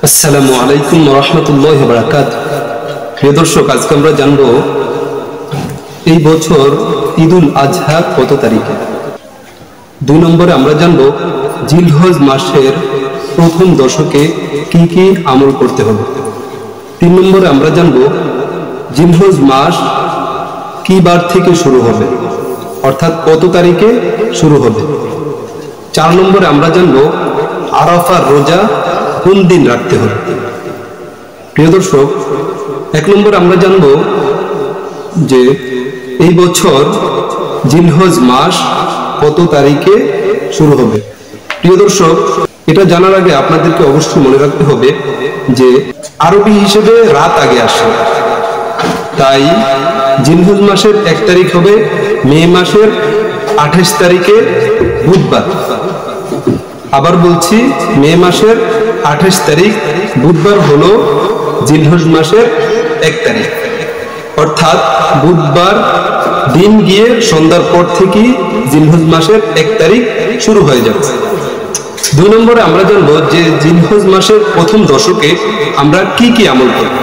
আসসালামু আলাইকুম ওয়া রাহমাতুল্লাহি ওয়া বারাকাতুহু। প্রিয় দর্শক, আজকে আমরা জানব এই বছর ঈদুল আজহা কত তারিখে। 2 নম্বরে আমরা জানব জিলহজ মাসের প্রথম দশকে কি কি আমল করতে হবে। 3 নম্বরে আমরা জানব জিলহজ মাস কি বার থেকে শুরু হবে, অর্থাৎ কত তারিখে শুরু হবে। 4 নম্বরে আমরা জানব আরাফার রোজা কোন দিন রাখতে হবে। প্রিয় দর্শক, 1 নম্বরে আমরা জানব যে এই বছর জিলহজ মাস কত তারিখে শুরু হবে। প্রিয় দর্শক, এটা জানার আগে আপনাদেরকে অবশ্যই মনে রাখতে হবে যে আরবি হিসেবে রাত আগে আসে, তাই জিলহজ মাসের 1 তারিখ হবে মে মাসের 28 তারিখে বুধবার। আবার বলছি, মে মাসের 28 তারিখ বুধবার হলো জিলহজ মাসের 1 তারিখ, অর্থাৎ বুধবার দিন গিয়ে সন্ধ্যার পর থেকেই জিলহজ মাসের 1 তারিখ শুরু হয়ে যাবে। 2 নম্বরে আমরা জানবো যে জিলহজ মাসের প্রথম দশকে আমরা কি কি আমল করব।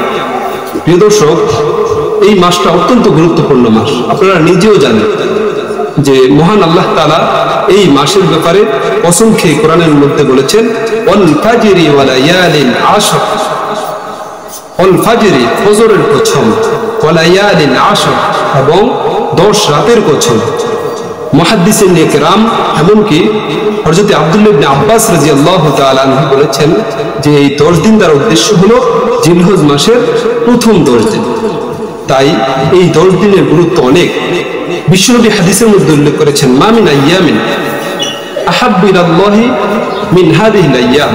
প্রিয় দর্শক, এই মাসটা অত্যন্ত গুরুত্বপূর্ণ মাস। আপনারা নিজেও জানেন যে মহান আল্লাহ তাআলা এই মাসের ব্যাপারে কসম খেয়ে কোরআনের মধ্যে বলেছেন, ওয়াল ফাজরি ওয়া লায়ালিন আশর, ওয়াল ফাজরি ফজরের কসম, ওয়া লায়ালিন আশর এবং 10 রাতের কসম। মুহাদ্দিসিন ইকরাম এমনকি হযরত আব্দুল্লাহ ইবনে আব্বাস রাদিয়াল্লাহু তাআলা আনহু বলেছেন যে এই 10 দিন দ্বারা উদ্দেশ্য হলো জিলহজ মাসের প্রথম 10 দিন। তাই এই 10 দিনের গুরুত্ব অনেক। বিশ্বনবী হাদিসের মধ্যে উল্লেখ করেছেন, মা মিন আইয়ামিন আহাব্বু ইলাল্লাহি মিন হাযিহিল আইয়াম,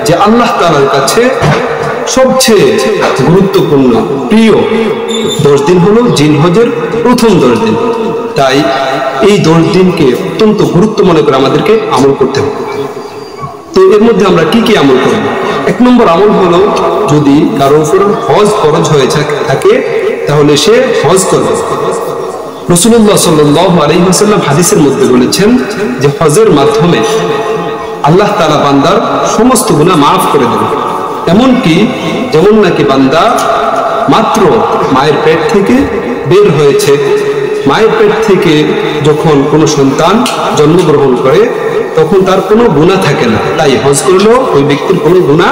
যে আল্লাহ তাআলার কাছে সবচেয়ে গুরুত্বপূর্ণ প্রিয় 10 দিন হলো জিলহজের প্রথম 10 দিন। তাই এই 10 দিনকে অত্যন্ত গুরুত্ব মনে করে আমাদেরকে আমল করতে হবে। তো এর মধ্যে আমরা কি কি আমল করব। 1 নম্বর আমল হলো, যদি কারো উপর হজ ফরজ হয়ে থাকে তাহলে সে হজ করবে। রাসূলুল্লাহ সাল্লাল্লাহু আলাইহি ওয়াসাল্লাম হাদিসের মধ্যে বলেছেন যে হজের মাধ্যমে আল্লাহ তাআলা বান্দার সমস্ত গুনাহ মাফ করে দেন। এমনকি যেমন নাকি বান্দা মাত্র মায়ের পেট থেকে বের হয়েছে, মায়ের পেট থেকে যখন কোনো সন্তান জন্মগ্রহণ করে তখন তার কোনো গুনাহ থাকে না, তাই হজ করলেও ওই ব্যক্তির কোনো গুনাহ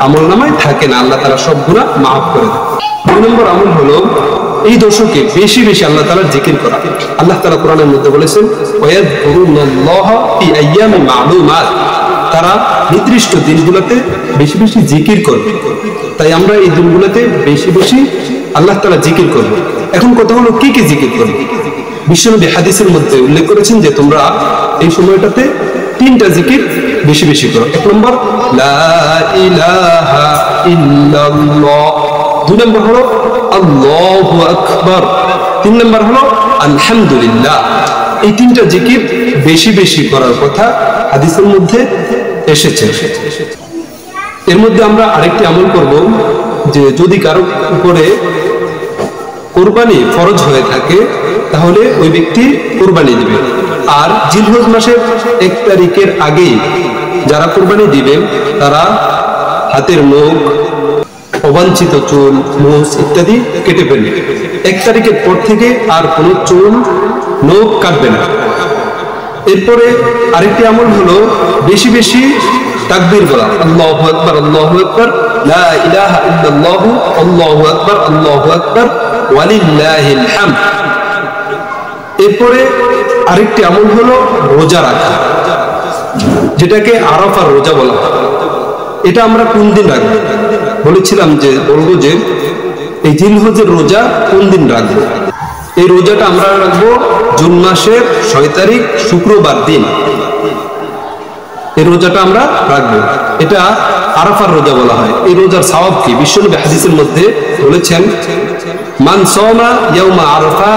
আমলনামায় থাকে না, আল্লাহ তাআলা সব গুনাহ মাফ করে দেন। 2 নম্বর আমল হলো এই দশকে বেশি বেশি আল্লাহ তাআলার জিকির করা। আল্লাহ তাআলা কোরআনের মধ্যে বলেছেন, ওয়ায়াযকুরুল্লাহা ফি আইয়ামিন মা'লুমাত, তারা নির্দিষ্ট দিনগুলোতে বেশি বেশি জিকির করবে। তাই আমরা এই দিনগুলোতে বেশি বেশি আল্লাহ তাআলা জিকির করব। এখন কথা হলো কি কি জিকির করবে। বিশ্বনবী হাদিসের মধ্যে উল্লেখ করেছেন যে তোমরা এই সময়টাতে 3টা জিকির বেশি বেশি করো। 1 নম্বর লা ইলাহা ইল্লাল্লাহ, 2 নম্বর হলো আল্লাহু আকবার, 3 নম্বর হলো আলহামদুলিল্লাহ। এই 3টা জিকির বেশি বেশি করার কথা হাদিসের মধ্যে এসেছে। এর মধ্যে আমরা আরেকটি আমল করব যে যদি কারো উপরে কুরবানি ফরজ হয়ে থাকে তাহলে ওই ব্যক্তি কুরবানি দিবে। আর জিলহজ মাসের 1 তারিখের আগে যারা কুরবানি দিবে তারা হাতের নখ, অবাঞ্ছিত চুল, মুছ ইত্যাদি কেটে ফেলবে। 1 তারিখের পর থেকে আর কোনো চুল, নখ কাটবে না। এরপরে আরেকটি আমল হলো বেশি বেশি তাকবীর বলা, আল্লাহু আকবার, আল্লাহু আকবার, লা ইলাহা ইল্লাল্লাহু, আল্লাহু আকবার, আল্লাহু আকবার, ওয়ালিল্লাহিল হামদ। এরপরে আরেকটি আমল হলো রোজা রাখা, যেটাকে আরাফার রোজা বলা হয়। এটা আমরা কোন দিন রাখবো বলেছিলাম যে বলবো যে এই জিলহজের রোজা কোন দিন রাখবো। এই রোজাটা আমরা রাখবো জুন মাসের 6 তারিখ শুক্রবার দিন। এই রোজাটা আমরা রাখবো, এটা আরাফার রোজা বলা হয়। এই রোজার সওয়াব কি? বিশ্বনবী হাদিসের মধ্যে বলেছেন, মান সাওমা ইয়াউমা আরাফা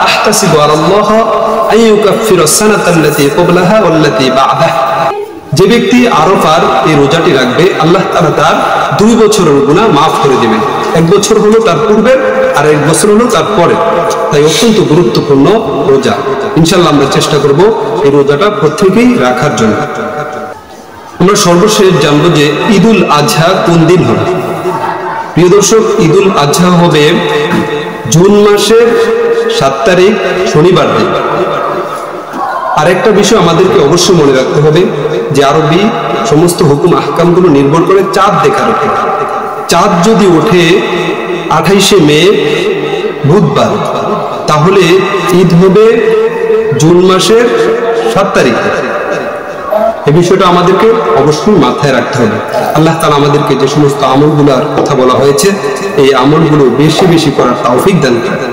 আহতাসিবু আলাল্লাহ আন ইউকাফিরা সানাতাল্লাতী ক্বাবলাহা ওয়াল্লাতী বা'দাহা, যে ব্যক্তি আরাফার এই রোজাটি রাখবে আল্লাহ তাআলা তার 2 বছরের গুনাহ মাফ করে দিবেন। 1 বছর হলো তার পূর্বের আর 1 বছর হলো তার পরে। তাই অত্যন্ত গুরুত্বপূর্ণ রোজা। ইনশাআল্লাহ আমরা চেষ্টা করব এই রোজাটা প্রত্যেকেই রাখার জন্য। আমরা সর্বশেষ জানবো যে ঈদুল আজহা কোন দিন হবে। প্রিয় দর্শক, ঈদুল আজহা হবে জুন মাসের 7 তারিখ শনিবার দিন। আরেকটা বিষয় আমাদেরকে অবশ্যই মনে রাখতে হবে যে আরবি সমস্ত হুকুম আহকামগুলো নির্ভর করে চাঁদ দেখার উপর। চাঁদ যদি ওঠে 28শে মে বুধবার, তাহলে ঈদ হবে জুন মাসের 7 তারিখ। এই বিষয়টা আমাদেরকে অবশ্যই মাথায় রাখতে হবে। আল্লাহ তাআলা আমাদেরকে যে সমস্ত আমলগুলোর কথা বলা হয়েছে, এই আমলগুলো বেশি বেশি করার তৌফিক দান করেন।